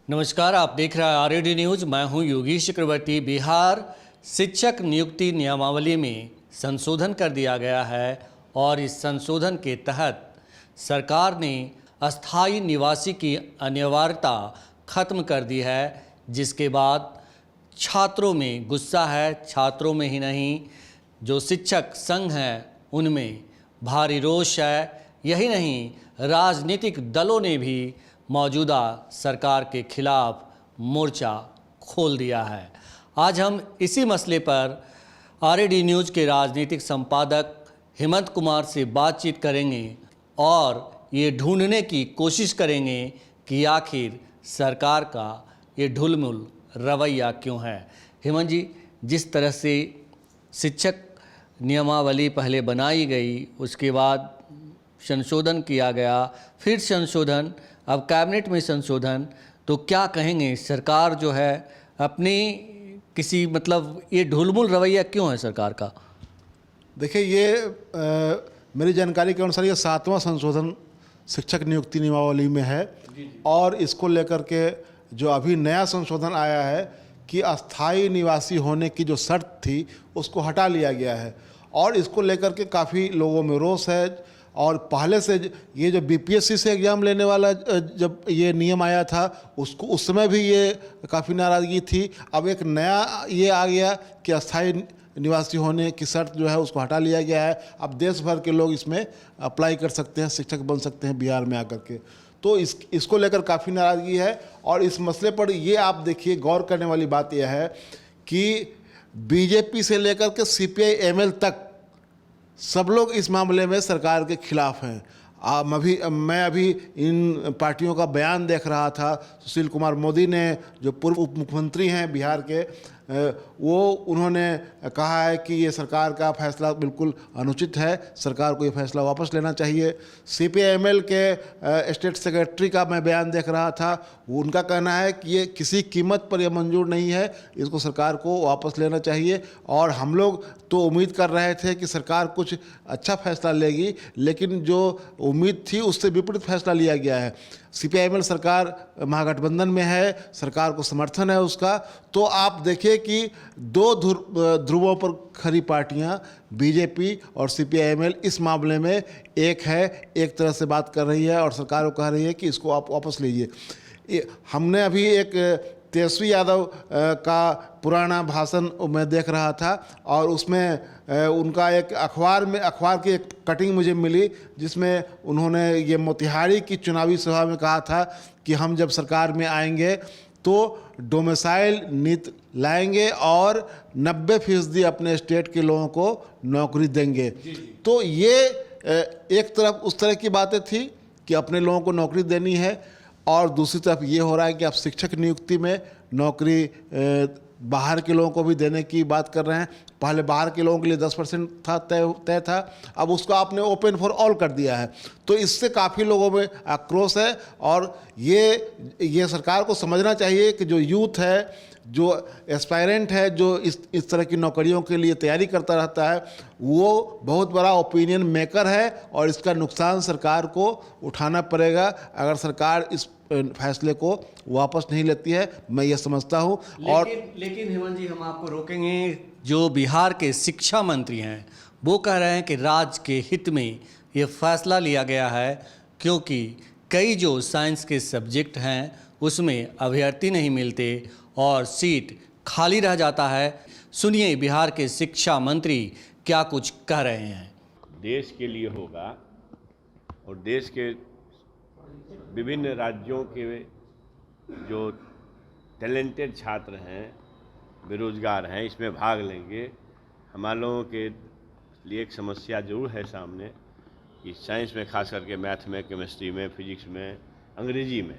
नमस्कार, आप देख रहे हैं आरएडी न्यूज़। मैं हूं योगेश चक्रवर्ती। बिहार शिक्षक नियुक्ति नियमावली में संशोधन कर दिया गया है और इस संशोधन के तहत सरकार ने अस्थायी निवासी की अनिवार्यता खत्म कर दी है, जिसके बाद छात्रों में गुस्सा है। छात्रों में ही नहीं, जो शिक्षक संघ हैं उनमें भारी रोष है। यही नहीं, राजनीतिक दलों ने भी मौजूदा सरकार के खिलाफ मोर्चा खोल दिया है। आज हम इसी मसले पर आरएडी न्यूज़ के राजनीतिक संपादक हेमंत कुमार से बातचीत करेंगे और ये ढूंढने की कोशिश करेंगे कि आखिर सरकार का ये ढुलमुल रवैया क्यों है। हेमंत जी, जिस तरह से शिक्षक नियमावली पहले बनाई गई, उसके बाद संशोधन किया गया, फिर संशोधन, अब कैबिनेट में संशोधन, तो क्या कहेंगे सरकार जो है अपनी किसी ये ढुलमुल रवैया क्यों है सरकार का? देखिए, ये मेरी जानकारी के अनुसार ये 7वां संशोधन शिक्षक नियुक्ति नियमावली में है और इसको लेकर के जो अभी नया संशोधन आया है कि अस्थायी निवासी होने की जो शर्त थी उसको हटा लिया गया है और इसको लेकर के काफ़ी लोगों में रोष है। और पहले से ये जो बीपीएससी से एग्ज़ाम लेने वाला जब ये नियम आया था उसको उस समय भी ये काफ़ी नाराज़गी थी। अब एक नया ये आ गया कि अस्थायी निवासी होने की शर्त जो है उसको हटा लिया गया है। अब देश भर के लोग इसमें अप्लाई कर सकते हैं, शिक्षक बन सकते हैं बिहार में आकर के। तो इसको लेकर काफ़ी नाराज़गी है और इस मसले पर ये आप देखिए, गौर करने वाली बात यह है कि बीजेपी से लेकर के सीपीआई एमएल तक सब लोग इस मामले में सरकार के खिलाफ हैं। मैं अभी इन पार्टियों का बयान देख रहा था। सुशील कुमार मोदी ने, जो पूर्व उप मुख्यमंत्री हैं बिहार के, उन्होंने कहा है कि ये सरकार का फैसला बिल्कुल अनुचित है, सरकार को ये फैसला वापस लेना चाहिए। सीपीआईएमएल के स्टेट सेक्रेटरी का मैं बयान देख रहा था, उनका कहना है कि ये किसी कीमत पर ये मंजूर नहीं है, इसको सरकार को वापस लेना चाहिए। और हम लोग तो उम्मीद कर रहे थे कि सरकार कुछ अच्छा फैसला लेगी, लेकिन जो उम्मीद थी उससे विपरीत फैसला लिया गया है। सीपीआईएमएल सरकार महागठबंधन में है, सरकार को समर्थन है उसका। तो आप देखिए कि दो ध्रुवों पर खड़ी पार्टियां बीजेपी और सीपीआईएमएल इस मामले में एक है, एक तरह से बात कर रही है और सरकार को कह रही है कि इसको आप वापस लीजिए। हमने अभी एक तेजस्वी यादव का पुराना भाषण मैं देख रहा था और उसमें उनका एक अखबार की एक कटिंग मुझे मिली, जिसमें उन्होंने ये मोतिहारी की चुनावी सभा में कहा था कि हम जब सरकार में आएंगे तो डोमिसाइल नीति लाएंगे और 90% अपने स्टेट के लोगों को नौकरी देंगे। तो ये एक तरफ उस तरह की बातें थी कि अपने लोगों को नौकरी देनी है और दूसरी तरफ ये हो रहा है कि आप शिक्षक नियुक्ति में नौकरी बाहर के लोगों को भी देने की बात कर रहे हैं। पहले बाहर के लोगों के लिए 10% था, तय था, अब उसको आपने ओपन फॉर ऑल कर दिया है। तो इससे काफ़ी लोगों में आक्रोश है और ये सरकार को समझना चाहिए कि जो यूथ है, जो एस्पायरेंट है, जो इस तरह की नौकरियों के लिए तैयारी करता रहता है, वो बहुत बड़ा ओपिनियन मेकर है और इसका नुकसान सरकार को उठाना पड़ेगा अगर सरकार इस फैसले को वापस नहीं लेती है, मैं ये समझता हूँ। लेकिन हेमंत जी, हम आपको रोकेंगे। जो बिहार के शिक्षा मंत्री हैं वो कह रहे हैं कि राज्य के हित में ये फैसला लिया गया है, क्योंकि कई जो साइंस के सब्जेक्ट हैं उसमें अभ्यर्थी नहीं मिलते और सीट खाली रह जाता है। सुनिए बिहार के शिक्षा मंत्री क्या कुछ कह रहे हैं। देश के लिए होगा और देश के विभिन्न राज्यों के जो टैलेंटेड छात्र हैं, बेरोजगार हैं, इसमें भाग लेंगे। हमारे लोगों के लिए एक समस्या जरूर है सामने कि साइंस में, खास करके मैथ में, केमिस्ट्री में, फिजिक्स में, अंग्रेजी में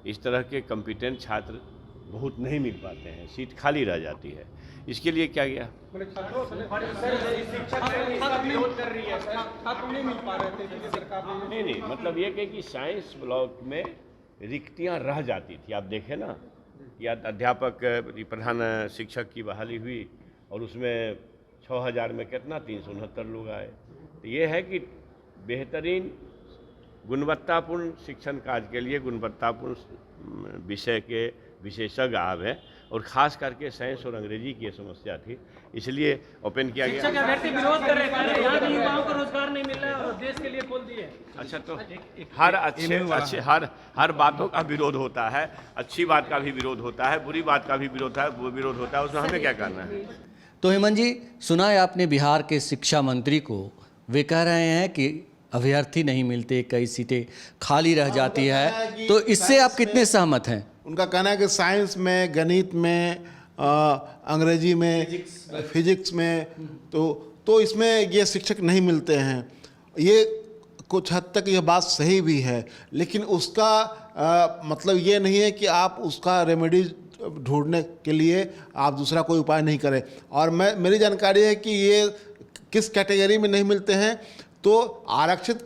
इस तरह के कॉम्पिटेंट छात्र बहुत नहीं मिल पाते हैं, सीट खाली रह जाती है। इसके लिए क्या गया? नहीं, मतलब ये कि साइंस ब्लॉक में रिक्तियां रह जाती थी। आप देखें ना, या अध्यापक प्रधान शिक्षक की बहाली हुई और उसमें 6000 में कितना 369 लोग आए। तो ये है कि बेहतरीन गुणवत्तापूर्ण शिक्षण कार्य के लिए गुणवत्तापूर्ण विषय के विशेषज्ञ आवे और ख़ास करके साइंस और अंग्रेजी की समस्या थी, इसलिए ओपन किया गया। शिक्षक अभ्यर्थी विरोध कर रहे हैं, यहाँ भी युवाओं को रोजगार नहीं मिल रहा है और देश के लिए खोल दिए। अच्छा, तो हर अच्छे हर बातों का विरोध होता है, अच्छी बात का भी विरोध होता है, बुरी बात का भी विरोध होता है, उसमें हमें क्या करना है। तो हेमंत जी, सुना है आपने बिहार के शिक्षा मंत्री को, वे कह रहे हैं कि अभ्यर्थी नहीं मिलते, कई सीटें खाली रह जाती है, तो इससे आप कितने सहमत हैं? उनका कहना है कि साइंस में, गणित में, अंग्रेजी में, फिजिक्स में तो इसमें ये शिक्षक नहीं मिलते हैं। ये कुछ हद तक ये बात सही भी है, लेकिन उसका मतलब ये नहीं है कि आप उसका रेमेडी ढूंढने के लिए आप दूसरा कोई उपाय नहीं करें। और मेरी जानकारी है कि ये किस कैटेगरी में नहीं मिलते हैं, तो आरक्षित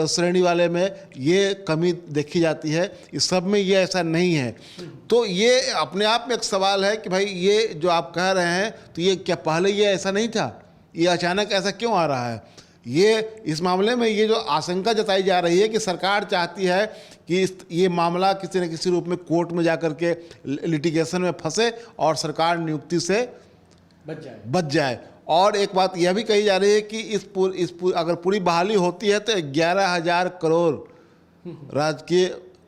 श्रेणी वाले में ये कमी देखी जाती है, इस सब में ये ऐसा नहीं है। तो ये अपने आप में एक सवाल है कि भाई ये जो आप कह रहे हैं, तो ये क्या पहले ये ऐसा नहीं था? ये अचानक ऐसा क्यों आ रहा है? ये इस मामले में ये जो आशंका जताई जा रही है कि सरकार चाहती है कि ये मामला किसी न किसी रूप में कोर्ट में जाकर के लिटिगेशन में फंसे और सरकार नियुक्ति से बच जाए। और एक बात यह भी कही जा रही है कि अगर पूरी बहाली होती है तो 11,000 करोड़ राजकीय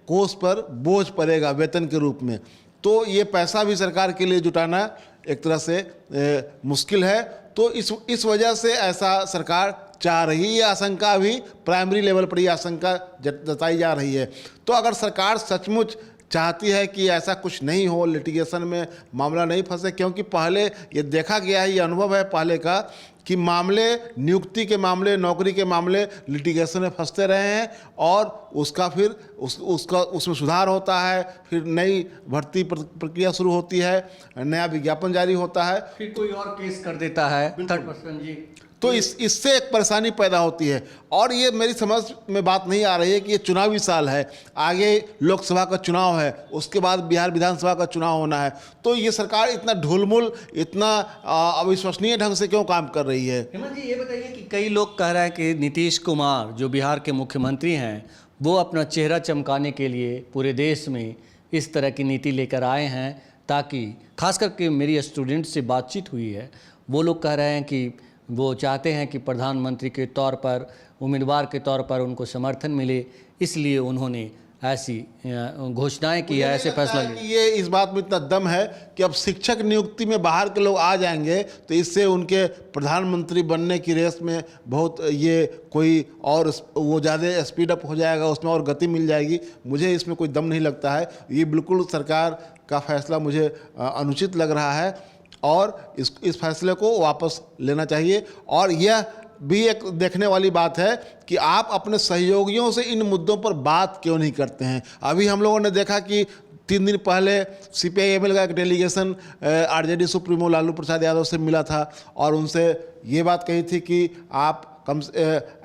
कोष पर बोझ पड़ेगा वेतन के रूप में। तो ये पैसा भी सरकार के लिए जुटाना एक तरह से मुश्किल है। तो इस वजह से ऐसा सरकार चाह रही है। ये आशंका अभी प्राइमरी लेवल पर ये आशंका जताई जा रही है। तो अगर सरकार सचमुच चाहती है कि ऐसा कुछ नहीं हो, लिटिगेशन में मामला नहीं फंसे, क्योंकि पहले ये देखा गया है, ये अनुभव है पहले का कि मामले, नियुक्ति के मामले, नौकरी के मामले लिटिगेशन में फंसते रहे हैं और उसका फिर उसमें सुधार होता है, फिर नई भर्ती प्रक्रिया शुरू होती है, नया विज्ञापन जारी होता है, फिर कोई और केस कर देता है थर्ड पर्सन जी। तो इससे एक परेशानी पैदा होती है। और ये मेरी समझ में बात नहीं आ रही है कि ये चुनावी साल है, आगे लोकसभा का चुनाव है, उसके बाद बिहार विधानसभा का चुनाव होना है, तो ये सरकार इतना ढुलमुल, इतना अविश्वसनीय ढंग से क्यों काम कर रही है? हेमंत जी, ये बताइए कि कई लोग कह रहे हैं कि नीतीश कुमार जो बिहार के मुख्यमंत्री हैं, वो अपना चेहरा चमकाने के लिए पूरे देश में इस तरह की नीति लेकर आए हैं, ताकि खास करके मेरी स्टूडेंट से बातचीत हुई है, वो लोग कह रहे हैं कि वो चाहते हैं कि प्रधानमंत्री के तौर पर, उम्मीदवार के तौर पर उनको समर्थन मिले, इसलिए उन्होंने ऐसी घोषणाएं की है, ऐसे फैसला लिया। ये इस बात में इतना दम है कि अब शिक्षक नियुक्ति में बाहर के लोग आ जाएंगे, तो इससे उनके प्रधानमंत्री बनने की रेस में बहुत ये कोई और वो ज़्यादा स्पीड अप हो जाएगा, उसमें और गति मिल जाएगी। मुझे इसमें कोई दम नहीं लगता है। ये बिल्कुल सरकार का फैसला मुझे अनुचित लग रहा है और इस फैसले को वापस लेना चाहिए। और यह भी एक देखने वाली बात है कि आप अपने सहयोगियों से इन मुद्दों पर बात क्यों नहीं करते हैं। अभी हम लोगों ने देखा कि 3 दिन पहले CPI-ML का एक delegation RJD supremo Lalu Prasad Yadav से मिला था और उनसे ये बात कही थी कि आप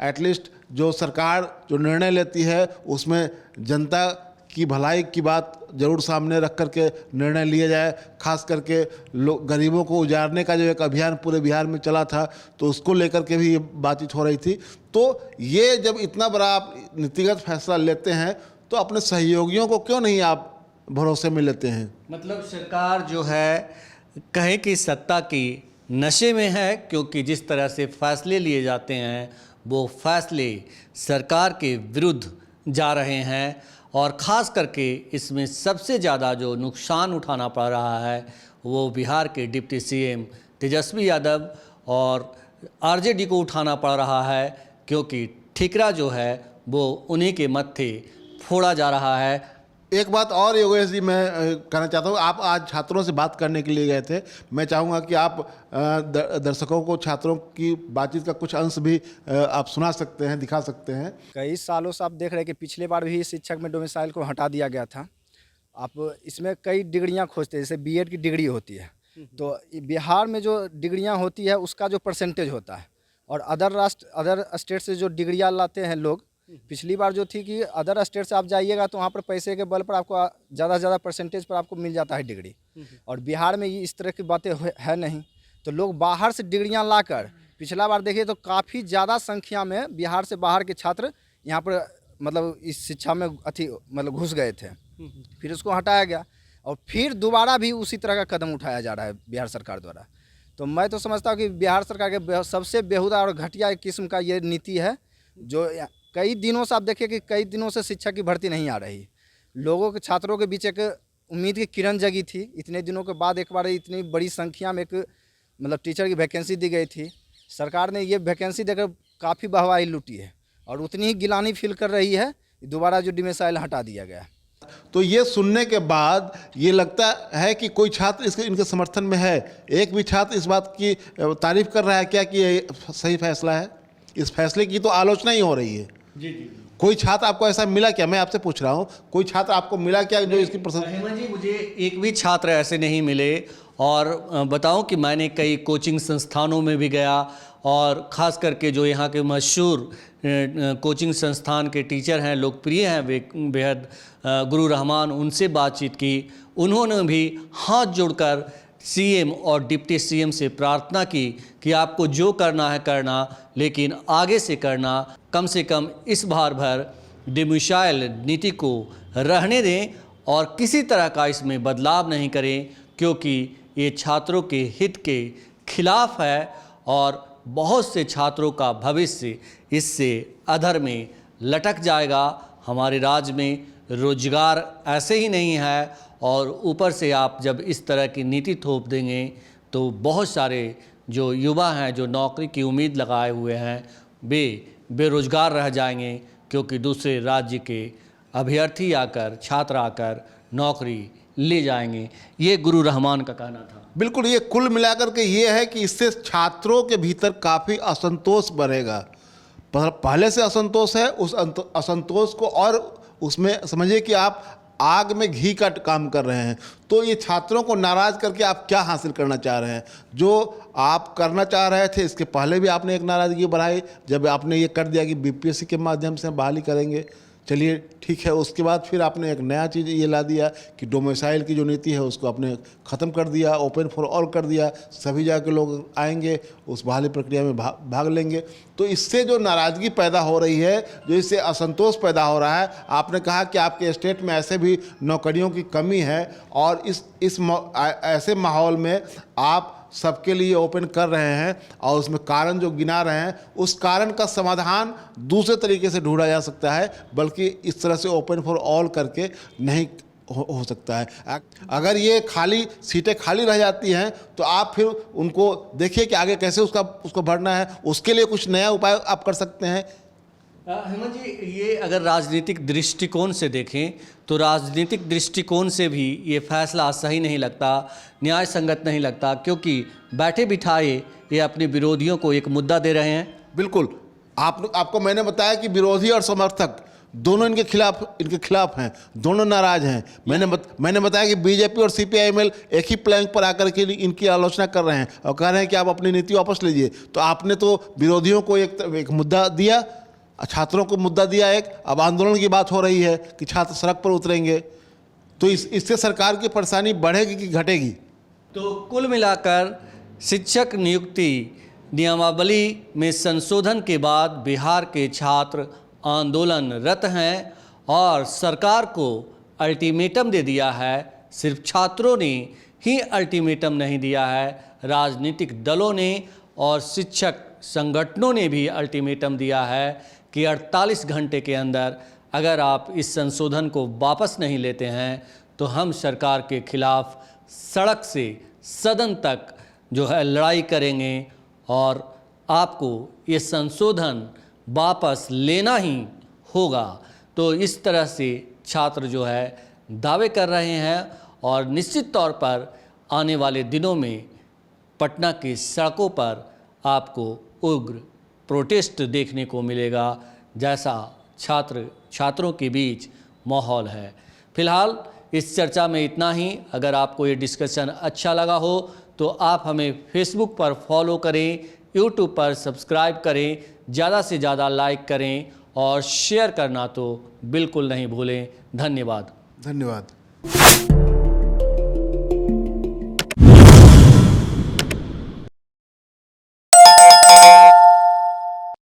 एटलीस्ट जो सरकार जो निर्णय लेती है उसमें जनता की भलाई की बात जरूर सामने रख करके निर्णय लिया जाए। खास करके गरीबों को उजारने का जो एक अभियान पूरे बिहार में चला था, तो उसको लेकर के भी ये बातचीत हो रही थी। तो ये जब इतना बड़ा आप नीतिगत फैसला लेते हैं, तो अपने सहयोगियों को क्यों नहीं आप भरोसे में लेते हैं? मतलब सरकार जो है कहे कि सत्ता की नशे में है, क्योंकि जिस तरह से फैसले लिए जाते हैं वो फैसले सरकार के विरुद्ध जा रहे हैं। और ख़ास करके इसमें सबसे ज़्यादा जो नुकसान उठाना पड़ रहा है वो बिहार के डिप्टी CM तेजस्वी यादव और RJD को उठाना पड़ रहा है, क्योंकि ठिकरा जो है वो उन्हीं के मत्थे फोड़ा जा रहा है। एक बात और योगेश जी मैं कहना चाहता हूँ, आप आज छात्रों से बात करने के लिए गए थे, मैं चाहूँगा कि आप दर्शकों को छात्रों की बातचीत का कुछ अंश भी आप सुना सकते हैं, दिखा सकते हैं। कई सालों से आप देख रहे हैं कि पिछले बार भी शिक्षक में डोमिसाइल को हटा दिया गया था। आप इसमें कई डिग्रियां खोजते हैं, जैसे B.Ed की डिग्री होती है, तो बिहार में जो डिग्रियां होती है उसका जो परसेंटेज होता है, और अदर स्टेट से जो डिग्रियां लाते हैं लोग, पिछली बार जो थी कि अदर स्टेट से आप जाइएगा तो वहाँ पर पैसे के बल पर आपको ज़्यादा से ज़्यादा परसेंटेज पर आपको मिल जाता है डिग्री, और बिहार में ये इस तरह की बातें है नहीं। तो लोग बाहर से डिग्रियां लाकर, पिछला बार देखिए तो काफ़ी ज़्यादा संख्या में बिहार से बाहर के छात्र यहाँ पर मतलब इस शिक्षा में मतलब घुस गए थे, फिर उसको हटाया गया और फिर दोबारा भी उसी तरह का कदम उठाया जा रहा है बिहार सरकार द्वारा। तो मैं तो समझता हूँ कि बिहार सरकार के सबसे बेहुदा और घटिया किस्म का ये नीति है, जो कई दिनों से आप देखिए कि कई दिनों से शिक्षा की भर्ती नहीं आ रही। लोगों के छात्रों के बीच एक उम्मीद की किरण जगी थी, इतने दिनों के बाद एक बार इतनी बड़ी संख्या में एक मतलब टीचर की वैकेंसी दी गई थी। सरकार ने ये वैकेंसी देकर काफ़ी वाहवाही लूटी है और उतनी ही गिलानी फील कर रही है, दोबारा जो डिमिसाइल हटा दिया गया। तो ये सुनने के बाद ये लगता है कि कोई छात्र इनके समर्थन में है? एक भी छात्र इस बात की तारीफ कर रहा है क्या कि ये सही फैसला है? इस फैसले की तो आलोचना ही हो रही है। जी। कोई छात्र आपको ऐसा मिला क्या? मैं आपसे पूछ रहा हूँ, कोई छात्र आपको मिला क्या जो इसकी हेमंत जी, मुझे एक भी छात्र ऐसे नहीं मिले। और बताऊं कि मैंने कई कोचिंग संस्थानों में भी गया और ख़ास करके जो यहाँ के मशहूर कोचिंग संस्थान के टीचर हैं, लोकप्रिय हैं वे बेहद, गुरु रहमान, उनसे बातचीत की। उन्होंने भी हाथ जोड़कर सीएम और डिप्टी सीएम से प्रार्थना की कि आपको जो करना है करना, लेकिन आगे से करना, कम से कम इस बार भर डिमिसाइल नीति को रहने दें और किसी तरह का इसमें बदलाव नहीं करें, क्योंकि ये छात्रों के हित के खिलाफ है और बहुत से छात्रों का भविष्य इससे अधर में लटक जाएगा। हमारे राज्य में रोजगार ऐसे ही नहीं है और ऊपर से आप जब इस तरह की नीति थोप देंगे तो बहुत सारे जो युवा हैं, जो नौकरी की उम्मीद लगाए हुए हैं, बेरोजगार रह जाएंगे, क्योंकि दूसरे राज्य के अभ्यर्थी आकर, छात्र आकर नौकरी ले जाएंगे। ये गुरु रहमान का कहना था। बिल्कुल, ये कुल मिलाकर के ये है कि इससे छात्रों के भीतर काफ़ी असंतोष बढ़ेगा। पहले से असंतोष है, उस असंतोष को और उसमें समझिए कि आप आग में घी का काम कर रहे हैं। तो ये छात्रों को नाराज़ करके आप क्या हासिल करना चाह रहे हैं? जो आप करना चाह रहे थे इसके पहले भी आपने एक नाराज़गी बढ़ाई जब आपने ये कर दिया कि बीपीएससी के माध्यम से बहाली करेंगे। चलिए ठीक है, उसके बाद फिर आपने एक नया चीज़ ये ला दिया कि डोमिसाइल की जो नीति है उसको आपने ख़त्म कर दिया, ओपन फॉर ऑल कर दिया, सभी जगह के लोग आएंगे, उस बहाली प्रक्रिया में भाग लेंगे। तो इससे जो नाराज़गी पैदा हो रही है, जो इससे असंतोष पैदा हो रहा है, आपने कहा कि आपके स्टेट में ऐसे भी नौकरियों की कमी है और ऐसे माहौल में आप सबके लिए ओपन कर रहे हैं और उसमें कारण जो गिना रहे हैं, उस कारण का समाधान दूसरे तरीके से ढूंढा जा सकता है, बल्कि इस तरह से ओपन फॉर ऑल करके नहीं हो सकता है। अगर ये सीटें खाली रह जाती हैं तो आप फिर उनको देखिए कि आगे कैसे उसको भरना है, उसके लिए कुछ नया उपाय आप कर सकते हैं। हेमंत जी, ये अगर राजनीतिक दृष्टिकोण से देखें तो राजनीतिक दृष्टिकोण से भी ये फैसला सही नहीं लगता, न्याय संगत नहीं लगता, क्योंकि बैठे बिठाए ये अपने विरोधियों को एक मुद्दा दे रहे हैं। बिल्कुल, आपको मैंने बताया कि विरोधी और समर्थक दोनों इनके खिलाफ हैं, दोनों नाराज हैं। मैंने बताया कि बीजेपी और सीपीआईएमएल एक ही प्लैंक पर आकर के इनकी आलोचना कर रहे हैं और कह रहे हैं कि आप अपनी नीति वापस लीजिए। तो आपने तो विरोधियों को एक मुद्दा दिया, छात्रों को मुद्दा दिया एक, अब आंदोलन की बात हो रही है कि छात्र सड़क पर उतरेंगे। तो इससे सरकार की परेशानी बढ़ेगी कि घटेगी? तो कुल मिलाकर शिक्षक नियुक्ति नियमावली में संशोधन के बाद बिहार के छात्र आंदोलनरत हैं और सरकार को अल्टीमेटम दे दिया है। सिर्फ छात्रों ने ही अल्टीमेटम नहीं दिया है, राजनीतिक दलों ने और शिक्षक संगठनों ने भी अल्टीमेटम दिया है कि 48 घंटे के अंदर अगर आप इस संशोधन को वापस नहीं लेते हैं तो हम सरकार के खिलाफ सड़क से सदन तक जो है लड़ाई करेंगे और आपको ये संशोधन वापस लेना ही होगा। तो इस तरह से छात्र जो है दावे कर रहे हैं और निश्चित तौर पर आने वाले दिनों में पटना की सड़कों पर आपको उग्र प्रोटेस्ट देखने को मिलेगा, जैसा छात्रों के बीच माहौल है। फिलहाल इस चर्चा में इतना ही। अगर आपको ये डिस्कशन अच्छा लगा हो तो आप हमें फेसबुक पर फॉलो करें, यूट्यूब पर सब्सक्राइब करें, ज़्यादा से ज़्यादा लाइक करें और शेयर करना तो बिल्कुल नहीं भूलें। धन्यवाद।